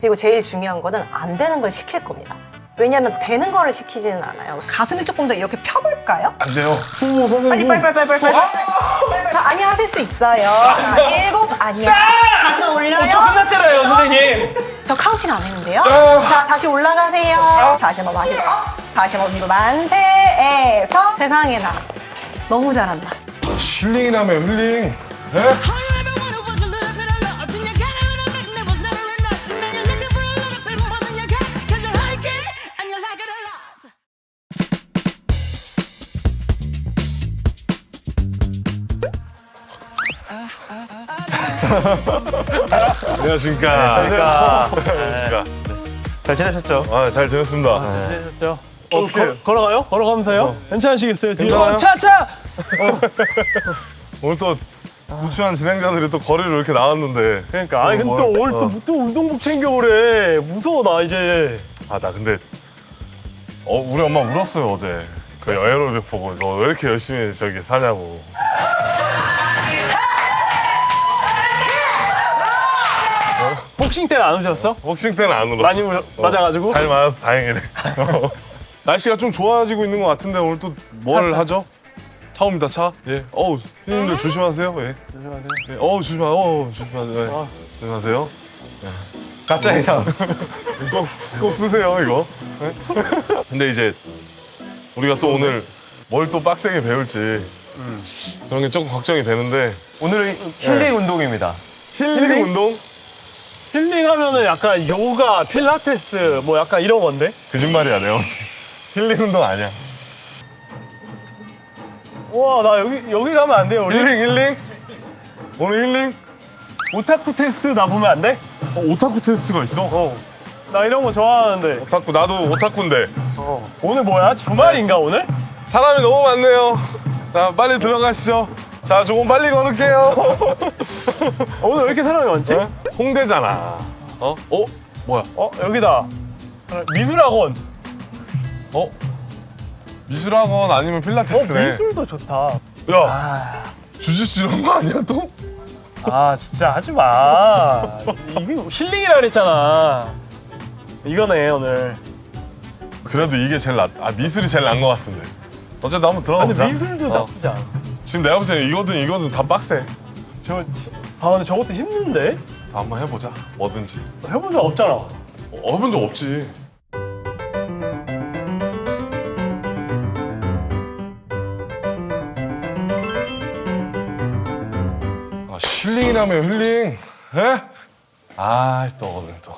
그리고 제일 중요한 거는 안 되는 걸 시킬 겁니다. 왜냐면 되는 거를 시키지는 않아요. 가슴을 조금 더 이렇게 펴볼까요? 안 돼요. 오, 선생님. 빨리. 자, 아니야, 하실 수 있어요. 자, 7, 아니야. 가슴 올려요. 저 끝났잖아요, 선생님. 저 카운팅 안 했는데요. 자, 다시 올라가세요. 다시 한번 마시고, 다시 한번 위로 만세에서 세상에나. 너무 잘한다. 힐링이라며, 힐링. 에? 안녕하십니까. 안녕하십니까. 잘 지내셨죠? 아, 잘 지냈습니다. 되셨죠? 어떻게 걸어가요? 걸어가면서요? 괜찮으시겠어요? 뒤로. 괜찮아요? 차차. 오늘 또 우추한 진행자들이 또 거리를 이렇게 나왔는데. 그러니까 아니 근데 또 오늘 또 운동복 챙겨오래. 무서워 나 이제. 아, 나 근데 우리 엄마 울었어요, 어제. 그 에어로빅 보고 너 왜 이렇게 열심히 저기 사냐고. 복싱 때는 안 오셨어? 복싱 때는 안 울었어. 많이 맞아가지고? 잘 맞아서 다행이네. 날씨가 좀 좋아지고 있는 것 같은데 오늘 또 뭘 하죠? 차 옵니다, 차. 예. 형님들 조심하세요. 예. 조심하세요. 예. 조심하세요. 예. 조심하세요. 갑자기 상. 꼭 쓰세요, 이거. 예? 근데 이제 우리가 또 오늘 뭘 또 빡세게 배울지 그런 게 조금 걱정이 되는데. 오늘은 힐링 운동입니다. 힐링 운동? 힐링하면은 약간 요가, 필라테스 뭐 약간 이런 건데? 거짓말이야, 내가 볼 때. 힐링 운동 아니야. 우와 나 여기 가면 안 돼요 우리? 힐링? 오늘 힐링? 오타쿠 테스트 나 보면 안 돼? 오타쿠 테스트가 있어? 나 이런 거 좋아하는데. 오타쿠, 나도 오타쿠인데. 오늘 뭐야? 주말인가 오늘? 사람이 너무 많네요. 자, 빨리 들어가시죠. 자, 조금 빨리 걸을게요. 오늘 왜 이렇게 사람이 많지? 어? 홍대잖아. 뭐야? 여기다. 미술학원. 미술학원 아니면 필라테스네. 미술도 좋다. 야, 주짓수 이런 거 아니야 또? 아 진짜 하지 마. 이게 힐링이라 그랬잖아. 이거네 오늘. 그래도 이게 제일 미술이 제일 나은 것 같은데. 어쨌든 한번 들어가 보자. 근데 미술도 나쁘지 않아. 지금 내가 볼 때는 이거든 다 빡세. 근데 저것도 힘든데? 다 한번 해보자. 뭐든지. 해본 적 없잖아. 해본 적 없지. 힐링이라며 힐링. 에? 또 오늘 또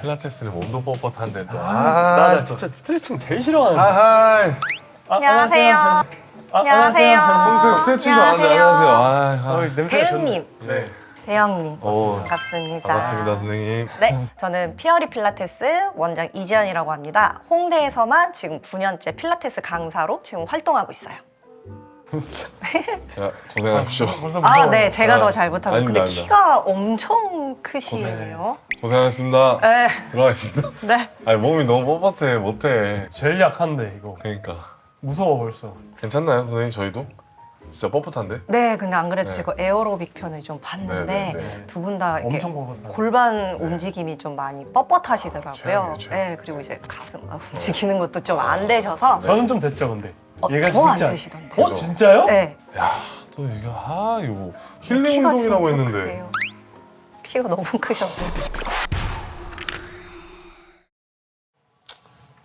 필라테스는 몸도 뻣뻣한데 또. 나 진짜 스트레칭 제일 싫어하는데. 아하이. 안녕하세요. 안녕하세요. 평소에 스트레칭도 안 하는데 안녕하세요. 냄새가 대은님, 네. 재영님, 오, 반갑습니다. 반갑습니다, 선생님. 네, 저는 피어리 필라테스 원장 이지연이라고 합니다. 홍대에서만 지금 9년째 필라테스 강사로 지금 활동하고 있어요. 자, 고생하십시오. 벌써 무서워. 네, 제가 더 잘 못하고. 근데 아닙니다. 키가 엄청 크시네요. 고생하셨습니다. 네. 들어가겠습니다. 네. 몸이 너무 뻣뻣해, 못해. 제일 약한데 이거. 그러니까. 무서워 벌써. 괜찮나요, 선생님? 저희도? 진짜 뻣뻣한데? 네, 근데 안 그래도 네. 제가 에어로빅 편을 좀 봤는데 네. 두 분 다 이렇게 엄청 뻣뻣하다. 골반 움직임이 좀 많이 뻣뻣하시더라고요. 최악이에요. 네, 그리고 이제 가슴 움직이는 것도 좀 안 되셔서 저는 좀 됐죠 근데. 얘가 더 안 진짜. 되시던데. 진짜요? 네. 야, 또 이거 이거 힐링 키가 운동이라고 진짜 했는데. 크세요. 키가 너무 크셔서.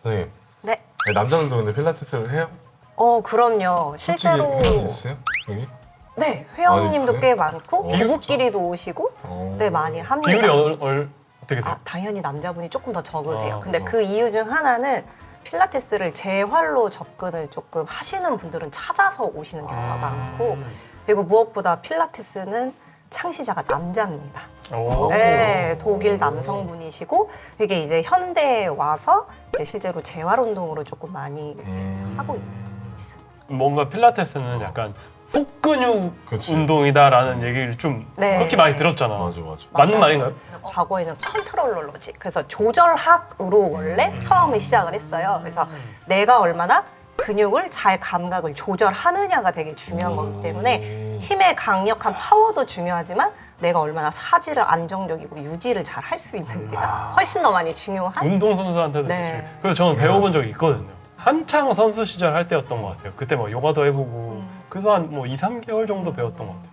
선생님, 네. 남자들도 근데 필라테스를 해요? 그럼요. 솔직히 실제로 회원 있으세요? 여기? 네, 많이 회원님도 있어요? 꽤 많고 진짜? 부부끼리도 오시고 네, 많이 합니다. 비율이 어떻게 돼? 당연히 남자분이 조금 더 적으세요. 아, 근데 그 이유 중 하나는 필라테스를 재활로 접근을 조금 하시는 분들은 찾아서 오시는 경우가 많고, 그리고 무엇보다 필라테스는 창시자가 남자입니다. 네, 독일 남성분이시고 이게 이제 현대에 와서 이제 실제로 재활 운동으로 조금 많이 하고 있습니다. 뭔가 필라테스는 약간 속근육 그치. 운동이다라는 얘기를 좀 네. 그렇게 많이 들었잖아. 맞아. 맞는 말인가요? 과거에는 컨트롤러지, 그래서 조절학으로 원래 처음에 시작을 했어요. 그래서 내가 얼마나 근육을 잘 감각을 조절하느냐가 되게 중요한 거기 때문에 힘의 강력한 파워도 중요하지만 내가 얼마나 사지를 안정적이고 유지를 잘 할 수 있는지가 훨씬 더 많이 중요한 운동선수한테도 네. 사실. 그래서 저는 배워본 적이 있거든요. 한창 선수 시절 할 때였던 것 같아요. 그때 뭐 요가도 해보고 그래서 한 뭐 2, 3개월 정도 배웠던 것 같아요.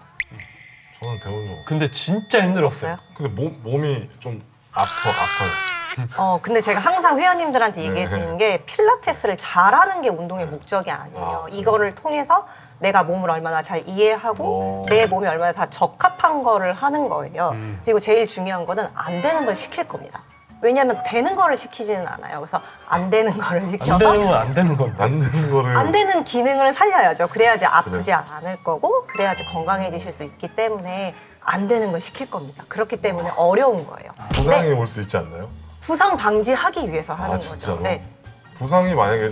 저는 배운 적 없어요. 근데 진짜 힘들었어요. 있어요. 근데 몸이 좀 아파요. 근데 제가 항상 회원님들한테 얘기해드리는 게 필라테스를 잘하는 게 운동의 목적이 아니에요. 이거를 통해서 내가 몸을 얼마나 잘 이해하고 내 몸이 얼마나 다 적합한 거를 하는 거예요. 그리고 제일 중요한 거는 안 되는 걸 시킬 겁니다. 왜냐하면 되는 거를 시키지는 않아요. 그래서 안 되는 거를 안 시켜서 되는 건 안 되는 건데. 안 되는 거를 안 되는 기능을 살려야죠. 그래야지 아프지 않을 거고 그래야지 건강해지실 수 있기 때문에 안 되는 걸 시킬 겁니다. 그렇기 때문에 어려운 거예요. 부상이 네, 올 수 있지 않나요? 부상 방지하기 위해서 하는 거죠. 진짜로? 네. 부상이 만약에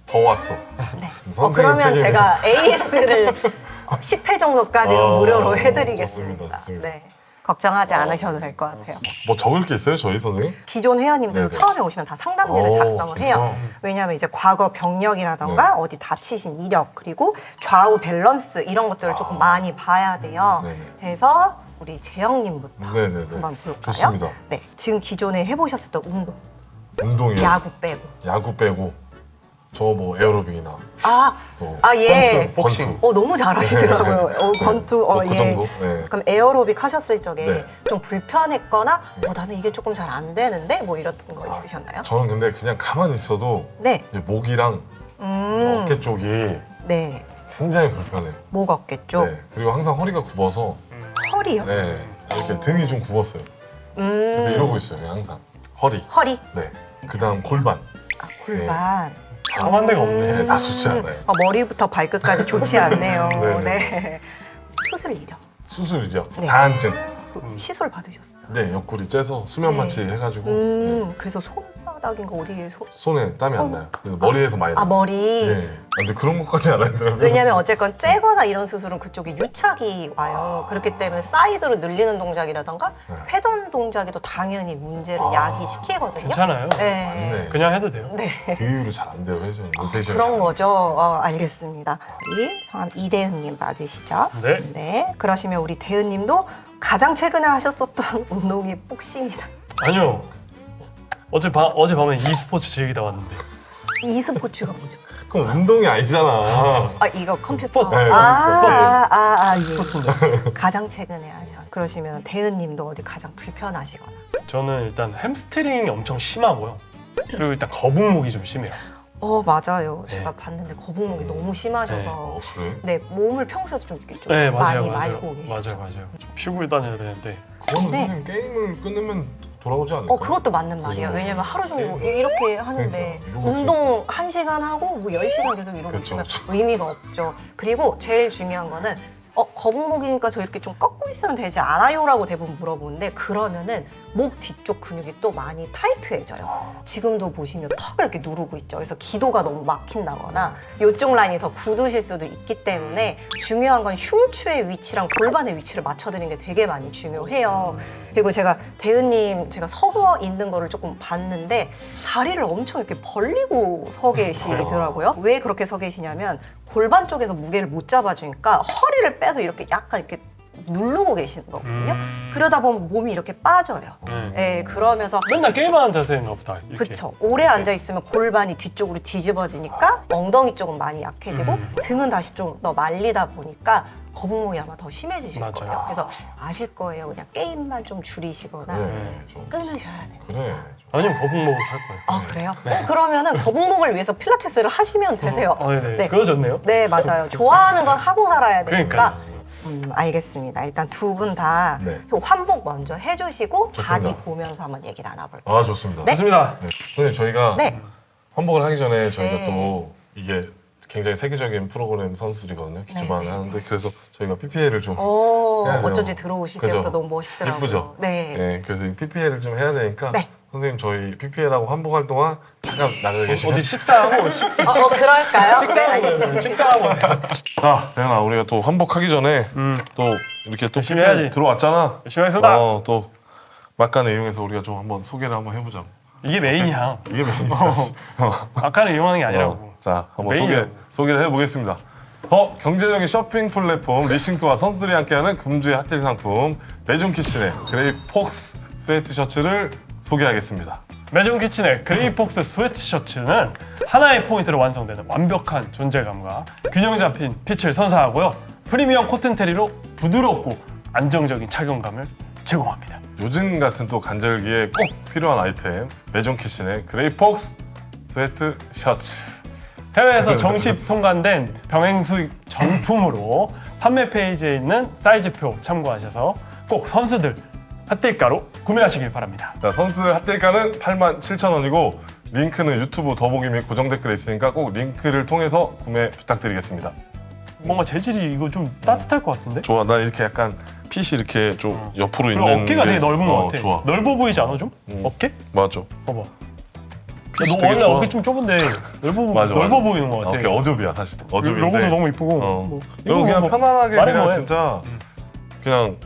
더 왔어. 네. 선생님 그러면 책임이- 제가 AS를 10회 정도까지는 무료로 해드리겠습니다. 좋습니다, 좋습니다. 네. 걱정하지 않으셔도 될 것 같아요. 뭐 적을 게 있어요, 저희 선생님? 기존 회원님들 네네. 처음에 오시면 다 상담비를 작성을 진짜? 해요. 왜냐하면 이제 과거 병력이라던가 어디 다치신 이력 그리고 좌우 밸런스 이런 것들을 조금 많이 봐야 돼요. 네네. 그래서 우리 재영님부터 네네네. 한번 볼까요? 좋습니다. 네, 지금 기존에 해보셨었던 운동, 운동이요. 야구 빼고. 야구 빼고 저 뭐 에어로빅이나 또 예. 복싱. 너무 잘하시더라고요. 권투, 그 예. 정도? 네. 그럼 에어로빅 하셨을 적에 네. 좀 불편했거나 나는 이게 조금 잘 안 되는데 뭐 이런 거 있으셨나요? 저는 근데 그냥 가만히 있어도 네. 이 목이랑 어깨 쪽이 네. 굉장히 불편해요. 목 어깨 쪽. 네. 그리고 항상 허리가 굽어서 허리요? 네. 이렇게 등이 좀 굽었어요. 그래서 이러고 있어요, 항상. 허리. 허리. 네. 그다음 골반. 골반. 참한 데가 없네. 네, 다 좋지 않아요. 머리부터 발끝까지 좋지 않네요. 네. 네. 수술 이력. 수술 이력, 네. 다한증. 시술 받으셨어요? 네, 옆구리 째서 수면 네. 마취 해가지고 네. 그래서 손바닥인가 어디에 손에 땀이 안 나요. 그래서 머리에서 많이 나요. 머리. 네. 근데 그런 것까지 안 하더라고요. 왜냐면 어쨌건 째거나 이런 수술은 그쪽에 유착이 와요. 그렇기 때문에 사이드로 늘리는 동작이라던가 네. 회전 동작에도 당연히 문제를 야기시키거든요. 괜찮아요. 네. 맞네. 그냥 해도 돼요. 네. 그 이후로 잘 안 돼요, 회전. 로테이션이 그런 잘 안 거죠. 알겠습니다. 우리 성함 이대은님 맞으시죠? 네. 네. 그러시면 우리 대은님도 가장 최근에 하셨었던 운동이 복싱이다. 아니요. 어젯밤에 e스포츠 즐기다 왔는데. e스포츠가 뭐죠? 그럼 운동이 아니잖아. 이거 컴퓨터. 스포츠. 네, 예. 스포츠인데. 가장 최근에 하죠. 그러시면 대은님도 어디 가장 불편하시거나. 저는 일단 햄스트링이 엄청 심하고요. 그리고 일단 거북목이 좀 심해요. 맞아요. 네. 제가 봤는데 거북목이 너무 심하셔서 그래? 네 몸을 평소에도 좀 이렇게 좀 네, 많이 맞아요. 말고 계시죠. 맞아요. 좀 쉬고 다녀야 되는데. 그거는 네. 선생님 게임을 끊으면 돌아오지 않을까요? 그것도 맞는 말이에요. 그죠. 왜냐면 하루 종일 이렇게 하는데 그러니까, 이러고 운동 1시간 하고 뭐 10시간 계속 이러고 그쵸, 있으면 그쵸. 의미가 없죠. 그리고 제일 중요한 거는 거북목이니까 저 이렇게 좀 꺾고 있으면 되지 않아요? 라고 대부분 물어보는데 그러면은 목 뒤쪽 근육이 또 많이 타이트해져요. 지금도 보시면 턱을 이렇게 누르고 있죠. 그래서 기도가 너무 막힌다거나 이쪽 라인이 더 굳으실 수도 있기 때문에 중요한 건 흉추의 위치랑 골반의 위치를 맞춰드리는 게 되게 많이 중요해요. 그리고 제가 대은님 제가 서 있는 거를 조금 봤는데 다리를 엄청 이렇게 벌리고 서 계시더라고요. 왜 그렇게 서 계시냐면 골반 쪽에서 무게를 못 잡아주니까 허리를 빼서 이렇게 약간 이렇게 누르고 계시는 거거든요. 그러다 보면 몸이 이렇게 빠져요. 네, 그러면서 맨날 게임하는 자세인가 보다. 이렇게. 그쵸. 오래 앉아 있으면 골반이 뒤쪽으로 뒤집어지니까 엉덩이 쪽은 많이 약해지고 등은 다시 좀 더 말리다 보니까 거북목이 아마 더 심해지실 맞아요. 거예요. 그래서 아실 거예요. 그냥 게임만 좀 줄이시거나 네, 좀. 끊으셔야 돼요. 그래. 아니면 거북목을 살 거예요. 그래요? 그러면은 거북목을 위해서 필라테스를 하시면 되세요. 네네. 네. 그거 좋네요. 네, 맞아요. 좋아하는 건 하고 살아야 되니까. 그러니까요. 알겠습니다. 일단 두 분 다 네. 환복 먼저 해주시고 좋습니다. 바디 보면서 한번 얘기 나눠볼게요. 좋습니다. 좋습니다. 네. 선생님, 저희가 네. 환복을 하기 전에 저희가 네. 또 이게 굉장히 세계적인 프로그램 선수들이거든요. 기초반을 네. 하는데 그래서 저희가 PPL을 좀 해야 돼요. 어쩐지 들어오실 그죠? 때부터 너무 멋있더라고요. 예쁘죠? 네. 네, 그래서 이 PPL을 좀 해야 되니까 네. 선생님 저희 PPL하고 환복할 동안 잠깐 나가 계시면 어디 식사하고 그럴까요? 네, 알겠습니다. 식사하고 오세요. 자, 대현아, 우리가 또 환복하기 전에 또 이렇게 또 열심히 PPL 해야지. 들어왔잖아. 열심히 하겠습니다. 또 막간을 이용해서 우리가 좀 한번 소개를 한번 해보자고. 이게 메인이야. 이게 메인이다. 아까는 이용하는 게 아니라고. 자, 한번 메인이라고. 소개를 해보겠습니다. 더 경제적인 쇼핑 플랫폼 리싱크와 선수들이 함께하는 금주의 핫딜 상품 매종 키친의 그레이 폭스 스웨트 셔츠를 소개하겠습니다. 매종 키친의 그레이폭스 스웨트 셔츠는 하나의 포인트로 완성되는 완벽한 존재감과 균형 잡힌 핏을 선사하고요. 프리미엄 코튼 테리로 부드럽고 안정적인 착용감을 제공합니다. 요즘 같은 또 간절기에 꼭 필요한 아이템 매종 키친의 그레이 폭스 스웨트 셔츠. 해외에서 정식 통관된 병행 수입 정품으로 판매 페이지에 있는 사이즈표 참고하셔서 꼭 선수들 핫딜가로 구매하시길 바랍니다. 자, 선수들 핫딜가는 87,000원이고 링크는 유튜브 더보기 및 고정 댓글에 있으니까 꼭 링크를 통해서 구매 부탁드리겠습니다. 뭔가 재질이 이거 좀 따뜻할 것 같은데? 좋아, 나 이렇게 약간 핏이 이렇게 좀 옆으로 그리고 있는 어깨가 게 되게 넓은 것 같아. 좋아. 넓어 보이지 않아 좀? 어깨? 맞아. 봐봐. 핏이 너 되게 원래 좋아. 어깨 좀 좁은데 맞아. 넓어 보이는 것 같아. 어깨 어좁이야 사실. 어좁인데. 로고도 너무 이쁘고. 어. 뭐, 이거 그냥 뭐 편안하게 말해 그냥 뭐해. 진짜 그냥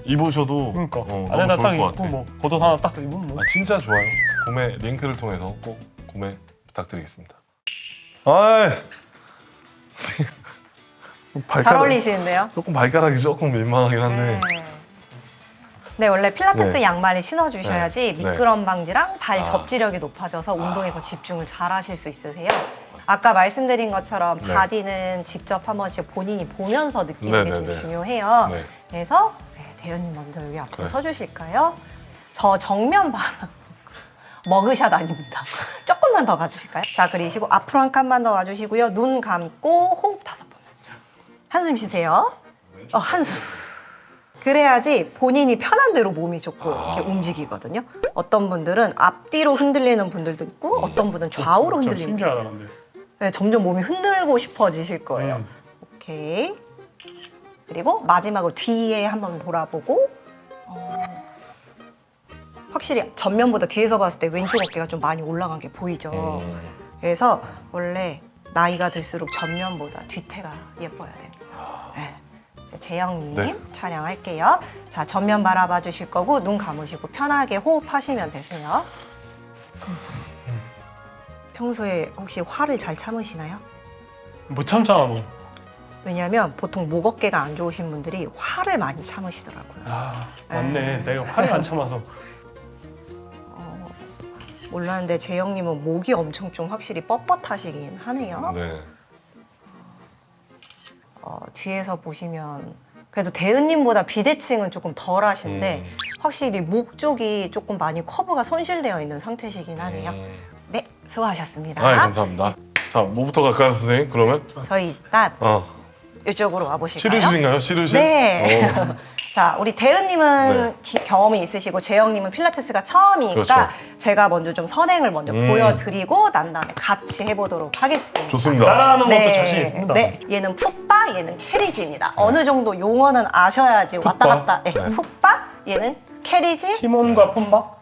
입으셔도 그러니까 너무 안에다 좋을 딱 것 입고 같아. 뭐 겉옷 하나 딱 입으면 뭐. 아, 진짜 좋아요. 구매 링크를 통해서 꼭 구매 부탁드리겠습니다. 아, 잘 어울리시는데요? 조금 발가락이 조금 민망하긴 한데. 네, 원래 필라테스 네. 양말을 신어주셔야지 네. 미끄럼 방지랑 발 아. 접지력이 높아져서 운동에 더 집중을 잘 하실 수 있으세요. 아까 말씀드린 것처럼 네. 바디는 직접 한 번씩 본인이 보면서 느끼는 게 좀 네네네. 중요해요. 네. 그래서 대현님 먼저 여기 앞으로 그래. 서주실까요? 저 정면 바람 머그샷 아닙니다. 조금만 더 가주실까요? 자, 그리시고 앞으로 한 칸만 더 와주시고요. 눈 감고 호흡 5번. 한숨 쉬세요. 한숨. 그래야지 본인이 편한 대로 몸이 조금 이렇게 움직이거든요. 어떤 분들은 앞뒤로 흔들리는 분들도 있고 어떤 분은 좌우로 진짜 흔들리는 분도 신기하다 있어요. 근데. 네, 점점 몸이 흔들고 싶어지실 거예요. 오케이. 그리고 마지막으로 뒤에 한번 돌아보고 확실히 전면보다 뒤에서 봤을 때 왼쪽 어깨가 좀 많이 올라간 게 보이죠. 그래서 원래 나이가 들수록 전면보다 뒤태가 예뻐야 됩니다. 네. 이제 재영님 네. 촬영할게요. 자, 전면 바라봐 주실 거고 눈 감으시고 편하게 호흡하시면 되세요. 평소에 혹시 화를 잘 참으시나요? 못 참잖아 너. 왜냐하면 보통 목 어깨가 안 좋으신 분들이 화를 많이 참으시더라고요. 아 맞네. 내가 화를 안 참아서. 몰랐는데 재영님은 목이 엄청 좀 확실히 뻣뻣하시긴 하네요. 네. 뒤에서 보시면 그래도 대은님보다 비대칭은 조금 덜 하신데 확실히 목 쪽이 조금 많이 커브가 손실되어 있는 상태시긴 하네요. 네, 수고하셨습니다. 아, 감사합니다. 자, 뭐부터 갈까요, 선생님? 그러면? 저희 일단 이쪽으로 와보실까요? 치르실인가요? 치르실? 네. 자, 우리 대은님은 네. 경험이 있으시고 재영님은 필라테스가 처음이니까 그렇죠. 제가 먼저 좀 선행을 먼저 보여드리고 난 다음에 같이 해보도록 하겠습니다. 좋습니다. 따라하는 것도 자신 있습니다. 네, 얘는 풋바, 얘는 캐리지입니다. 어느 정도 용어는 아셔야지 왔다 풋바? 갔다. 네, 네. 풋바, 얘는 캐리지, 티몬과 푼바?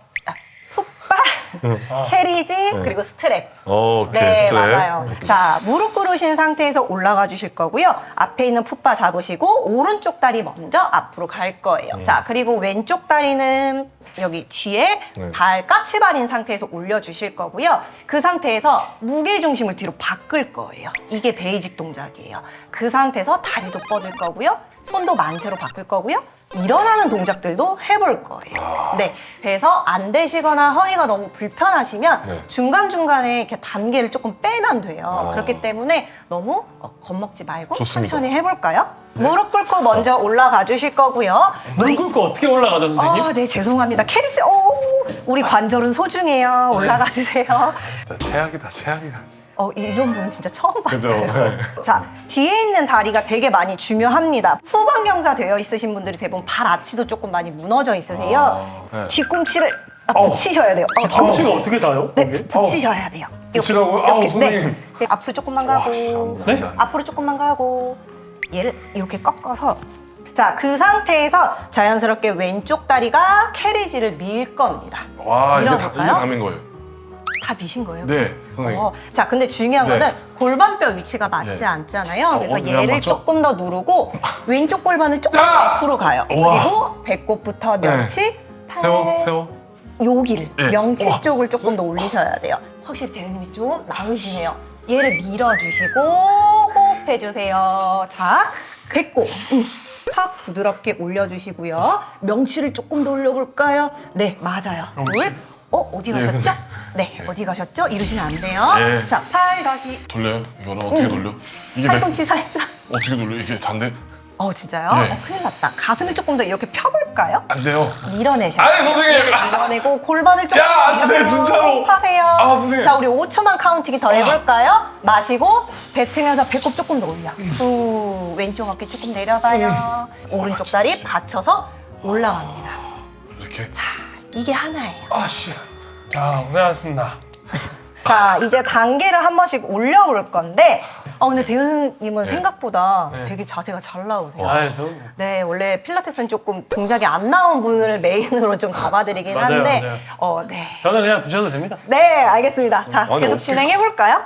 풋바, 캐리지, 그리고 스트랩. 오케이, 네, 스트랩. 맞아요. 자, 무릎 꿇으신 상태에서 올라가 주실 거고요. 앞에 있는 풋바 잡으시고 오른쪽 다리 먼저 앞으로 갈 거예요. 자, 그리고 왼쪽 다리는 여기 뒤에 네. 발 까치발인 상태에서 올려주실 거고요. 그 상태에서 무게 중심을 뒤로 바꿀 거예요. 이게 베이직 동작이에요. 그 상태에서 다리도 뻗을 거고요. 손도 만세로 바꿀 거고요. 일어나는 동작들도 해볼 거예요. 네, 그래서 안 되시거나 허리가 너무 불편하시면 네. 중간중간에 이렇게 단계를 조금 빼면 돼요. 아. 그렇기 때문에 너무 겁먹지 말고 좋습니다. 천천히 해볼까요? 무릎 꿇고 먼저 올라가 주실 거고요. 무릎 꿇고 어떻게 올라가죠 선생님? 네, 죄송합니다. 캐릭스, 우리 관절은 소중해요. 올라가 주세요. 자, 최악이다, 최악이다. 이런 분 진짜 처음 그죠? 봤어요. 자, 뒤에 있는 다리가 되게 많이 중요합니다. 후방경사 되어 있으신 분들이 대부분 발 아치도 조금 많이 무너져 있으세요. 네. 뒤꿈치를 붙이셔야 돼요. 뒤꿈치가 어떻게 닿아요? 네, 거기에? 붙이셔야 돼요. 붙이라고요? 이렇게. 아우, 선생님. 네. 네, 앞으로 조금만 가고, 네? 앞으로 조금만 가고, 얘를 이렇게 꺾어서. 자, 그 상태에서 자연스럽게 왼쪽 다리가 캐리지를 밀 겁니다. 와, 이게 밀어볼까요? 담인 거예요. 다 미신 거예요? 네, 선생님. 자, 근데 중요한 네. 거는 골반뼈 위치가 맞지 네. 않잖아요. 그래서 왜 안 얘를 맞죠? 조금 더 누르고 왼쪽 골반은 조금 더 앞으로 가요. 우와. 그리고 배꼽부터 명치, 팔, 세워. 여기를 네. 명치 우와. 쪽을 조금 더 올리셔야 돼요. 확실히 대현님이 좀 나으시네요. 얘를 밀어주시고 호흡 호흡해주세요. 자, 됐고. 턱 부드럽게 올려주시고요. 명치를 조금 더 올려볼까요? 네, 맞아요. 둘. 어디 가셨죠? 네, 어디 가셨죠? 이러시면 안 돼요. 예. 자, 팔 다시. 돌려요? 이거는 어떻게 돌려? 이게 팔꿈치 살짝. 어떻게 돌려? 이게 단데? 진짜요? 예. 큰일 났다. 가슴을 조금 더 이렇게 펴볼까요? 안 돼요. 밀어내셔요. 아니, 선생님! 밀어내고 골반을 조금 야, 안 돼, 진짜로! 하세요. 선생님. 자, 우리 5초만 카운팅 더 해볼까요? 마시고 뱉으면서 배꼽 조금 더 올려. 후, 왼쪽 어깨 조금 내려가요. 오른쪽 다리 받쳐서 올라갑니다. 이렇게? 자, 이게 하나예요. 씨. 자, 고생하셨습니다. 자, 이제 단계를 한 번씩 올려볼 건데 근데 대현님은 생각보다 네. 되게 자세가 잘 나오세요. 저 네, 원래 필라테스는 조금 동작이 안 나온 분을 메인으로 좀 잡아드리긴 맞아요, 한데 네. 저는 그냥 두셔도 됩니다. 네, 알겠습니다. 자, 아니, 계속 어떻게- 진행해볼까요?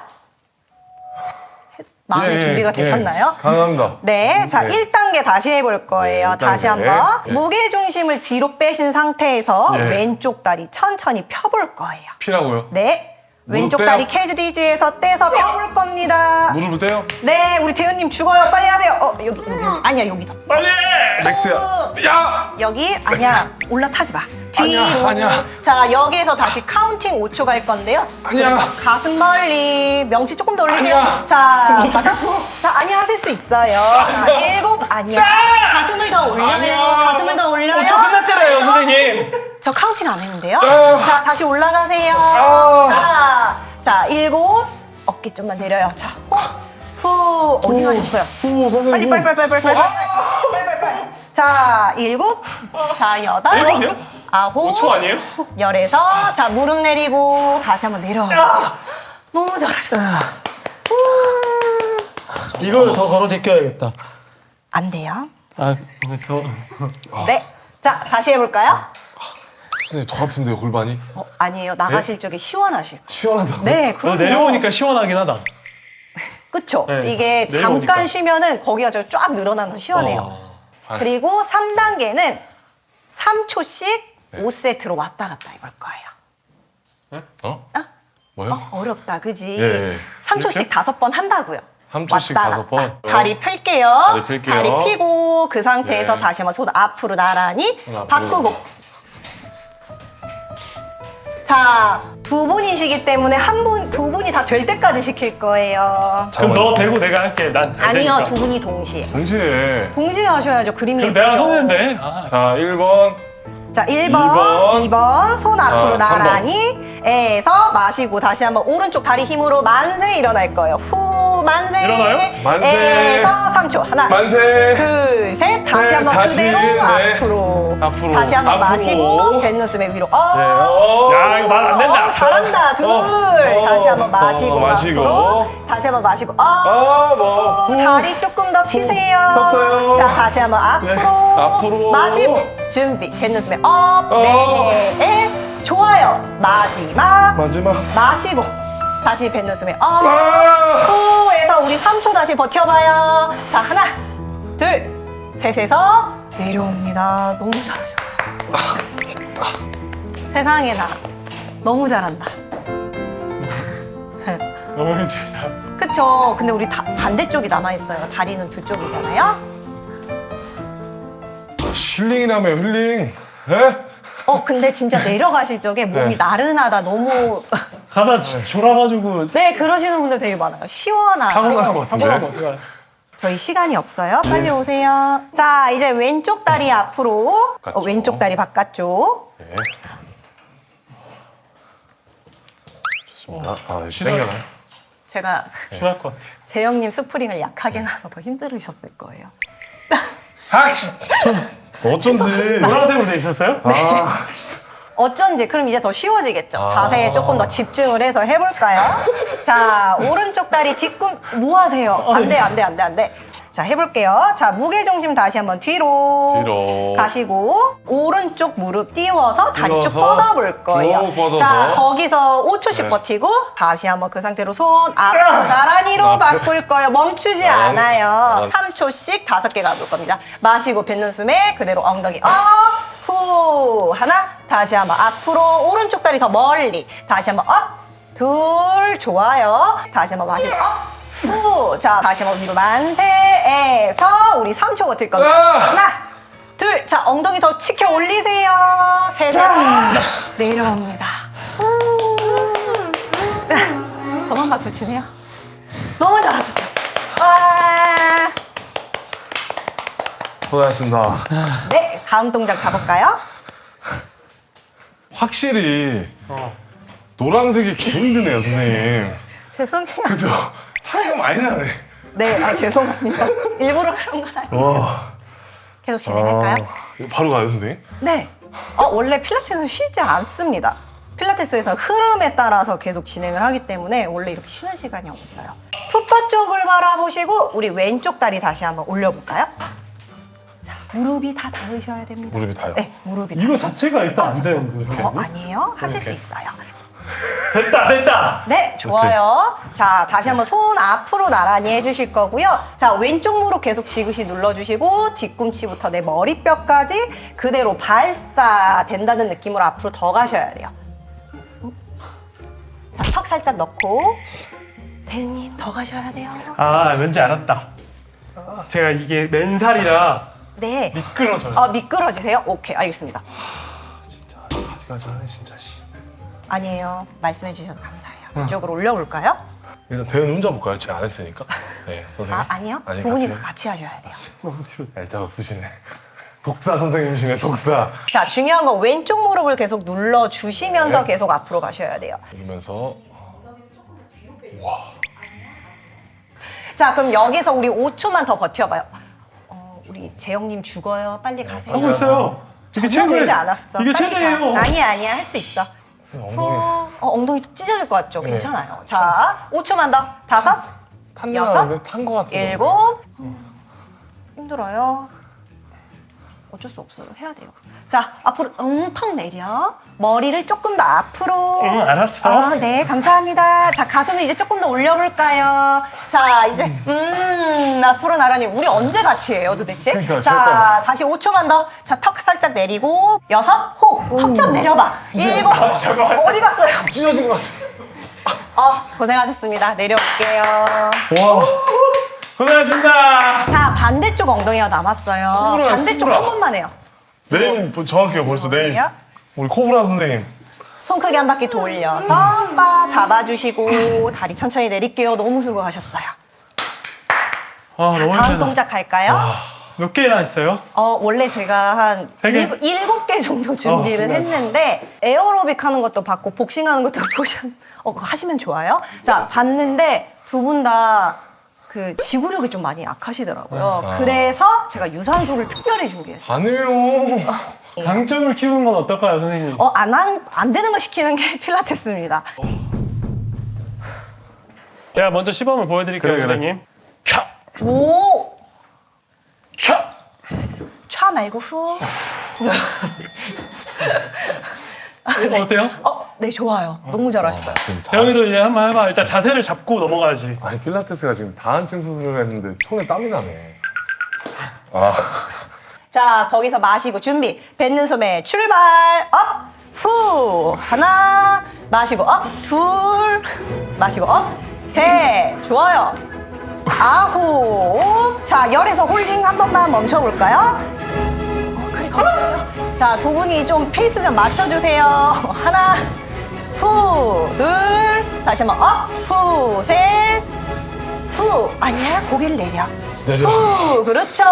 마음의 준비가 되셨나요? 가능합니다. 네, 자, 네. 1단계 다시 해볼 거예요. 네, 1단계. 다시 한번. 네. 무게중심을 뒤로 빼신 상태에서 네. 왼쪽 다리 천천히 펴볼 거예요. 피라고요? 네. 왼쪽 떼요? 다리 캐리지에서 떼서 펴볼 겁니다. 무릎을 떼요? 네, 우리 대현님 죽어요. 빨리 하세요. 여기. 아니야, 여기 더. 빨리! 맥스야. 야! 여기 아니야 올라타지 마 뒤로 아니야. 자 여기에서 다시 카운팅 5초 갈 건데요 아니야. 그렇죠. 가슴 멀리 명치 조금 더 올리세요 아니야. 자 5 자 아니야 하실 수 있어요 자 7 아니야 가슴을 더 올려요 아니야. 가슴을 더 올려요 저 끝났잖아요, 선생님. 저 카운팅 안 했는데요 아. 자 다시 올라가세요 아. 자 7 어깨 좀만 내려요 후 어디 가셨어요 후, 선생님. 빨리. 자, 7. 자, 8. 일곱이요? 9. 5초 아니에요? 10에서 자, 무릎 내리고 다시 한번 내려와. 너무 잘하셨어요. 이걸 더 걸어 제껴야겠다. 안 돼요. 더. 네. 자, 다시 해볼까요? 선생님, 더 아픈데요, 골반이? 아니에요. 나가실 적에 시원하실 거예요. 시원하다고? 네, 그럼요. 내려오니까 시원하긴 하다. 그쵸? 네, 이게 내려오니까. 잠깐 쉬면은 거기가 쫙 늘어나서 시원해요. 그리고 3단계는 3초씩 5세트로 왔다 갔다 해볼 거예요. 뭐요? 어렵다, 그지? 예. 3초씩 5번 한다고요. 3초씩 왔다 5번? 갔다. 다리 펼게요. 다리 펼게요. 다리 펴고 그 상태에서 예. 다시 한번 손 앞으로 나란히 손 앞으로. 바꾸고. 자, 2분이시기 때문에 두 분이 다 될 때까지 시킬 거예요. 그럼 너 대고 내가 할게. 난 잘 아니요, 되니까. 2분이 동시에. 동시에. 동시에 하셔야죠. 그림이 그럼 내가 예쁘죠? 서는데. 자, 1번. 자, 1번, 2번 손 앞으로 자, 3번. 나란히 에서 마시고 다시 한번 오른쪽 다리 힘으로 만세 일어날 거예요. 후 만세. 일어나요? 만세. 에서 3초. 하나, 만세. 둘, 셋. 다시 셋, 한번 다시. 그대로 네. 앞으로. 앞으로. 다시 한번 앞으로. 마시고 뱉는 숨에 위로. 야, 이거 말 안 된다. 잘한다. 둘. 다시 한번 마시고 마시고. 앞으로. 다시 한번 마시고. 뭐. 후, 다리 조금 더 피세요. 폈어요. 자, 다시 한번 앞으로. 앞으로. 마시고. 준비. 뱉는 숨에 업. 네. 좋아요. 마지막. 마시고. 다시 뱉는 숨에 업. 후에서 우리 3초 다시 버텨봐요. 자, 하나, 둘, 셋에서 내려옵니다. 너무 잘하셨어요. 세상에나 너무 잘한다. 너무 힘들다. 그쵸? 근데 우리 반대쪽이 남아있어요. 다리는 두 쪽이잖아요. 힐링이라며, 힐링. 에? 근데 진짜 내려가실 적에 몸이 나른하다. 너무. 가다 졸아가지고 네, 그러시는 분들 되게 많아요. 시원하다. 사고 나는 것 같은데? 사고 나면 어떡해. 저희 시간이 없어요. 빨리 오세요. 자, 이제 왼쪽 다리 앞으로. 바깥쪽. 왼쪽 다리 바깥쪽. 네. 좋습니다. 땡겨나요? 제가 취할 것 같아. 재영님 스프링을 약하게 나서 더 힘들으셨을 거예요. 어쩐지. 노란색으로 돼 있었어요? 어쩐지 그럼 이제 더 쉬워지겠죠. 자세에 조금 더 집중을 해서 해볼까요? 자, 오른쪽 다리 뒤꿈 뭐 하세요? 안 돼, 안 돼, 안 돼, 안 돼. 자, 해볼게요. 자, 무게중심 다시 한번 뒤로 가시고 오른쪽 무릎 띄워서 다리 쭉 띄워서 뻗어볼 거예요. 쭉 뻗어서. 자, 거기서 5초씩 네. 버티고 다시 한번 그 상태로 손 앞으로 나란히로 바꿀 거예요. 멈추지 않아요. 3초씩 5개 가볼 겁니다. 마시고 뱉는 숨에 그대로 엉덩이 업, 후 하나, 다시 한번 앞으로 오른쪽 다리 더 멀리 다시 한번 업, 둘 좋아요. 다시 한번 마시고 업, 후. 자, 다시 한번 위로 만세에서 우리 3초 버틸 겁니다. 하나, 둘. 자, 엉덩이 더 치켜 올리세요. 셋. 내려옵니다. 저만 박수 치네요. 너무 잘하셨어요. 와. 고생하셨습니다. 네, 다음 동작 가볼까요? 확실히 노란색이 개 힘드네요, 선생님. 죄송해요. 그죠? 차이가 많이 나네. 네, 아, 죄송합니다. 일부러 그런 건 아니에요. 와. 계속 진행할까요? 이거 바로 가요, 선생님? 네. 원래 필라테스는 쉬지 않습니다. 필라테스에서 흐름에 따라서 계속 진행을 하기 때문에 원래 이렇게 쉬는 시간이 없어요. 풋바 쪽을 바라보시고 우리 왼쪽 다리 다시 한번 올려볼까요? 자, 무릎이 다 닿으셔야 됩니다. 무릎이 닿아요? 네, 무릎이 이거 닿죠. 자체가 일단 안 되는데. 선생님? 아니에요. 하실 수 이렇게. 있어요. 됐다. 네, 좋아요. 자, 다시 한번 손 앞으로 나란히 해주실 거고요. 자, 왼쪽 무릎 계속 지그시 눌러주시고 뒤꿈치부터 내 머리뼈까지 그대로 발사된다는 느낌으로 앞으로 더 가셔야 돼요. 자, 턱 살짝 넣고 대님 더 가셔야 돼요. 아, 왠지 알았다. 제가 이게 맨살이라 네. 미끄러져요. 미끄러지세요? 오케이, 알겠습니다. 가지가지 하네, 진짜, 씨. 아니에요. 말씀해 주셔서 감사해요. 이쪽으로 올려볼까요? 일단 대현 혼자 볼까요? 제가 안 했으니까. 네, 선생님. 아니요. 아니, 두 분이 같이. 같이 하셔야 돼요. 너무 뒤로. 일자로 쓰시네. 독사 선생님이시네, 독사. 자, 중요한 건 왼쪽 무릎을 계속 눌러주시면서 네. 계속 앞으로 가셔야 돼요. 이러면서 자, 그럼 여기서 우리 5초만 더 버텨봐요. 우리 재영님 죽어요. 빨리 가세요. 하고 있어요. 이게 전혀 최대. 되지 않았어. 이게 빨리 최대예요. 가. 아니야, 할 수 있어. 엉덩이 엉덩이 찢어질 것 같죠? 네. 괜찮아요. 자, 5초만 더. 5, 탄 탄거 같은데. 7, 힘들어요. 어쩔 수 없어요. 해야 돼요. 자, 앞으로 턱 내려. 머리를 조금 더 앞으로. 응, 알았어. 네, 감사합니다. 자, 가슴을 이제 조금 더 올려볼까요? 자, 이제 앞으로 나란히. 우리 언제 같이 해요, 도대체? 그러니까, 자, 다시 5초만 더. 자, 턱 살짝 내리고 6, 호. 턱 좀 내려봐. 7, 어디 갔어요? 찢어진 것 같아. 고생하셨습니다. 내려올게요. 와. 고생하셨습니다. 자, 반대쪽 엉덩이가 남았어요. 코브라야, 반대쪽 코브라. 한 번만 해요. 네임 정확해요, 벌써 네임. 볼게요. 우리 코브라 선생님. 손 크게 한 바퀴 돌려서 바 잡아주시고 다리 천천히 내릴게요. 너무 수고하셨어요. 아, 자, 너무 다음 힘들다. 동작 갈까요? 몇 개나 했어요? 원래 제가 한 세 개? 7개 정도 준비를 그래. 했는데 에어로빅 하는 것도 봤고 복싱 하는 것도 그거 하시면 좋아요. 자, 봤는데 두 분 다 그 지구력이 좀 많이 약하시더라고요. 그래서 제가 유산소를 특별히 준비했어요. 아니에요. 강점을 키우는 건 어떨까요, 선생님? 안 되는 걸 시키는 게 필라테스입니다. 제가 먼저 시범을 보여드릴게요, 그래, 그래. 선생님. 차! 오! 차! 차 말고 후. 어때요? 네, 좋아요. 너무 잘하셨어요. 지금 다. 재영이도 이제 한번 해봐. 일단 자세를 잡고 넘어가야지. 아니 필라테스가 지금 다한증 수술을 했는데 손에 땀이 나네. 아. 자, 거기서 마시고 준비. 뱉는 소매 출발. 업, 후. 하나. 마시고 업. 둘. 마시고 업. 셋. 좋아요. 아홉. 자, 열에서 홀딩 한 번만 멈춰볼까요? 그래, 걸었어요. 자, 두 분이 좀 페이스 좀 맞춰주세요. 하나. 후. 둘. 다시 한번 업. 후. 셋. 후. 아니야, 고개를 내려. 내려. 후, 그렇죠.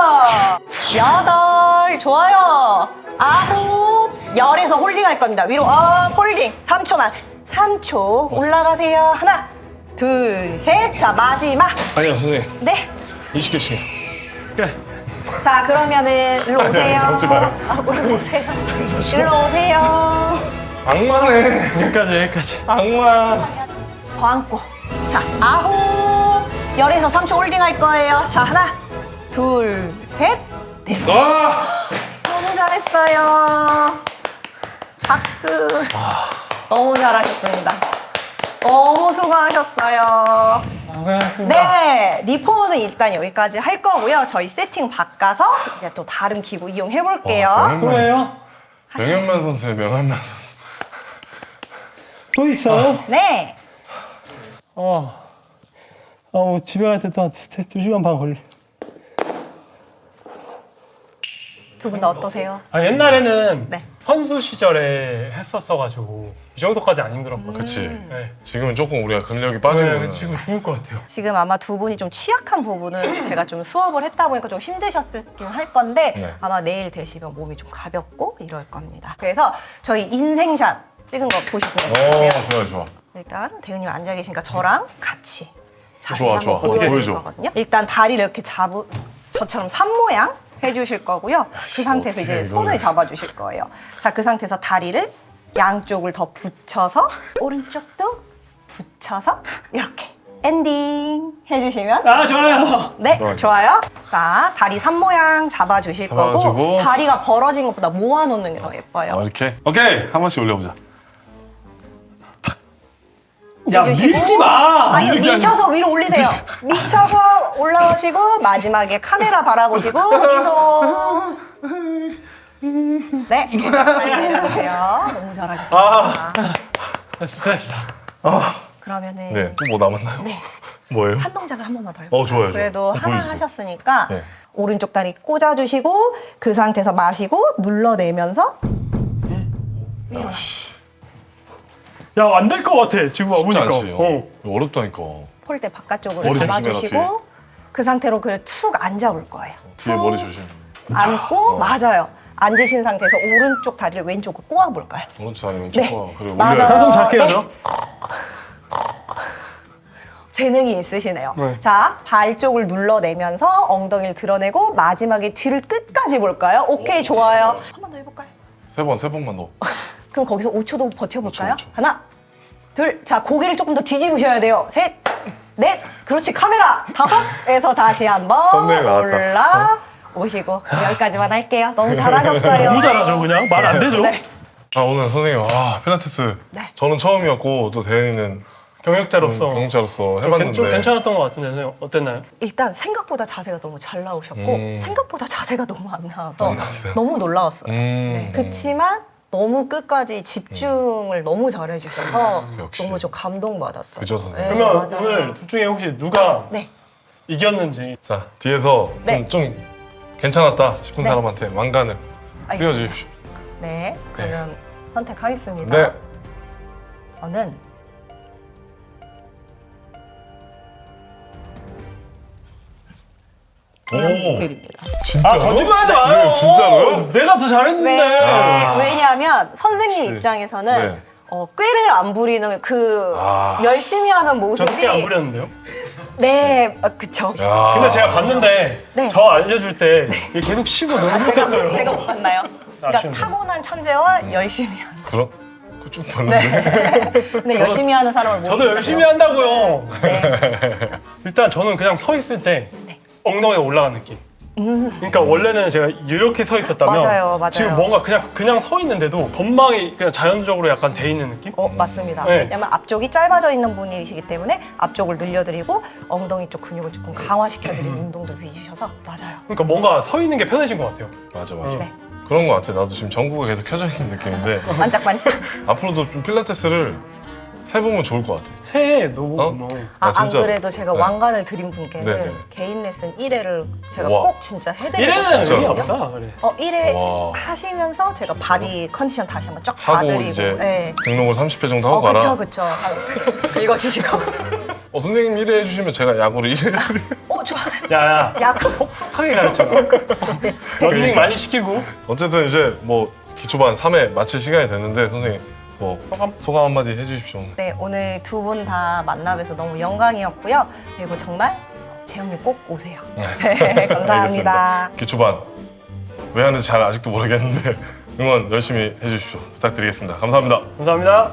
8, 좋아요. 9, 10에서 홀딩 할 겁니다. 위로 홀딩. 3초만. 3초 올라가세요. 하나, 둘, 셋. 자, 마지막. 아니요 선생님. 네. 20개씩. 그래. 자, 그러면은 일로 오세요. 잠시만요. 일로 오세요. 일로 오세요. 악마네. 여기까지. 악마. 더 안고. 자, 9, 10에서 3초 홀딩 할 거예요. 자, 하나, 둘, 셋. 네. 아. 너무 잘했어요. 박수. 너무 잘하셨습니다. 너무 수고하셨어요. 고생하셨습니다. 네, 리폼은 일단 여기까지 할 거고요. 저희 세팅 바꿔서 이제 또 다른 기구 이용해 볼게요. 또 해요? 명현만 선수의 명현만 선수. 또 있어요? 네. 집에 갈 때 또 한 2시간 반 걸리. 두 분 다 어떠세요? 옛날에는 네. 선수 시절에 했었어가지고 이 정도까지 안 힘들었거든요. 그치. 네. 지금은 조금 우리가 근력이 빠지고. 네, 그래서 지금 죽을 것 같아요. 지금 아마 두 분이 좀 취약한 부분을 제가 좀 수업을 했다 보니까 좀 힘드셨긴 할 건데 네. 아마 내일 되시면 몸이 좀 가볍고 이럴 겁니다. 그래서 저희 인생샷 찍은 거 보시고요. 좋아, 좋아. 일단 대현님 앉아 계시니까 저랑 같이 자세히 좋아, 한번 좋아. 보여드릴 보여줘. 거거든요. 일단 다리를 이렇게 저처럼 산 모양 해주실 거고요. 그 상태에서 어떡해, 이제 손을 이거를. 잡아주실 거예요. 자, 그 상태에서 다리를 양쪽을 더 붙여서 오른쪽도 붙여서 이렇게 엔딩 해주시면 좋아요. 네, 좋아요. 좋아요. 자, 다리 산 모양 잡아주실 거고 잡아주고. 다리가 벌어진 것보다 모아놓는 게 더 예뻐요. 이렇게. 오케이. 한 번씩 올려보자. 야, 해주시고. 밀지 마. 아니, 미쳐서 위로 올리세요. 미쳐서 올라오시고 마지막에 카메라 바라보시고 미소. 네, 빨리 내려오세요. 너무 잘하셨습니다. 됐어. 그러면은 네. 또 뭐 남았나요? 네. 뭐예요? 한 동작을 한 번만 더 해볼까요? 좋아요, 좋아요. 그래도 하나 보여주세요. 하셨으니까 네. 오른쪽 다리 꽂아주시고 그 상태에서 마시고 눌러내면서 야, 안 될 것 같아. 지금 쉽지 와보니까. 않지. 이거 어렵다니까. 폴대 바깥쪽으로 머리 잡아주시고 조심해라, 그 상태로 그래 툭 앉아볼 거예요. 뒤에 머리 조심. 앉고 맞아요. 앉으신 상태에서 오른쪽 다리를 왼쪽으로 꼬아볼까요? 오른쪽 다리 왼쪽 네. 거. 그리고 맞아요. 올려요. 한숨 잘 깨야죠. 재능이 있으시네요. 네. 자, 발 쪽을 눌러내면서 엉덩이를 드러내고 마지막에 뒤를 끝까지 볼까요? 오케이, 좋아요. 한 번 더 해볼까요? 세 번만 넣어. 그럼 거기서 5초도 버텨볼까요? 5초, 5초. 하나, 둘, 자, 고개를 조금 더 뒤집으셔야 돼요. 셋, 넷, 그렇지, 카메라. 다섯에서 다시 한번 썸네일 나왔다. 올라 오시고 여기까지만 할게요. 너무 잘하셨어요. 너무 잘하죠, 그냥. 말 안 되죠. 네. 오늘 선생님, 필라테스. 네. 저는 처음이었고, 또 대현이는 경력자로서 경험자로서 좀 해봤는데. 괜찮았던 것 같은데 선생님 어땠나요? 일단 생각보다 자세가 너무 잘 나오셨고 생각보다 자세가 너무 안 나와서 안 나왔어요? 너무 놀라웠어요. 네. 음. 그치만 너무 끝까지 집중을 너무 잘해주셔서 역시. 너무 좀 감동받았어요. 그죠, 선생님? 그러면 맞아요. 오늘 둘 중에 혹시 누가 네. 이겼는지 자, 뒤에서 네. 좀 괜찮았다 싶은 네. 사람한테 왕관을 알겠습니다. 띄워주십시오. 네, 그럼 선택하겠습니다. 네. 저는 오, 드립니다. 진짜로? 거짓말하지 마요. 네, 진짜로요? 내가 더 잘했는데. 왜냐하면 선생님 혹시. 입장에서는 네. 꾀를 안 부리는 그 열심히 하는 모습이 저렇게 안 부렸는데요? 네, 그쵸. 야. 근데 제가 봤는데 네. 저 알려줄 때 이게 계속 쉬고 너무 못했어요. 제가 못 봤나요? 그러니까 아쉬운데. 타고난 천재와 열심히 하는. 그럼? 그거 좀 별론데? 근데 열심히 하는 사람을 저도 모르겠어요. 열심히 한다고요. 네. 일단 저는 그냥 서 있을 때 네. 엉덩이가 올라간 느낌. 그러니까 원래는 제가 이렇게 서 있었다면 맞아요, 맞아요. 지금 뭔가 그냥 서 있는데도 건망이 그냥 자연적으로 약간 돼 있는 느낌? 맞습니다. 네. 왜냐면 앞쪽이 짧아져 있는 분이시기 때문에 앞쪽을 늘려드리고 엉덩이 쪽 근육을 조금 강화시켜드리는 운동들 해주셔서 맞아요. 그러니까 뭔가 서 있는 게 편해진 것 같아요. 맞아, 맞아. 네. 그런 거 같아. 나도 지금 전구가 계속 켜져 있는 느낌인데 반짝반짝. 앞으로도 좀 필라테스를 해보면 좋을 것 같아. 해 너무 어? 고마워. 안 진짜. 그래도 제가 네. 왕관을 드린 분께는 네네. 개인 레슨 1회를 제가 우와. 꼭 진짜 해드리고 이래는 진짜로? 의미 싶거든요. 없어. 그래. 1회 와. 하시면서 제가 바디 컨디션 다시 한번 쫙 하고 봐드리고 이제 네. 등록을 30회 정도 하고 가라. 그쵸. 읽어주시고. 선생님 1회 해주시면 제가 야구를 1회 해드릴게요. 좋아요. 야야 야구. 똑똑하게 가르쳐. 러닝 많이 시키고 어쨌든 이제 뭐 기초반 3회 마칠 시간이 됐는데 선생님 뭐 소감? 소감 한마디 해주십시오. 네, 오늘 두 분 다 만나뵈서 너무 영광이었고요. 그리고 정말 재영님 꼭 오세요. 네, 감사합니다. 알겠습니다. 기초반 왜 하는지 잘 아직도 모르겠는데 응원 열심히 해주십시오. 부탁드리겠습니다. 감사합니다. 감사합니다.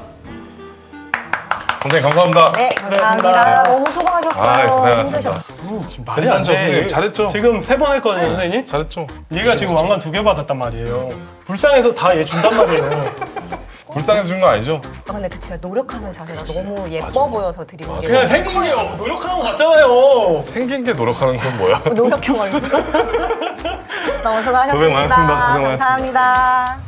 선생님 감사합니다. 네, 감사합니다. 너무 수고하셨어요. 고생하셨습니다. 힘드셨- 지금 말이 안 괜찮죠, 돼. 선생님? 잘했죠? 지금 3번 했거든요, 선생님. 잘했죠? 얘가 지금 왕관 2개 받았단 말이에요. 불쌍해서 다 얘 준단 말이에요. 불쌍해서 준 거 아니죠? 근데 그 진짜 노력하는 자세가 너무 예뻐 보여서 드리는 게 그냥 생긴 게 노력하는 거 같잖아요. 생긴 게 노력하는 건 뭐야? 노력형 얼굴. 너무 수고하셨습니다. 고생 많았습니다. 고생 많았습니다. 감사합니다.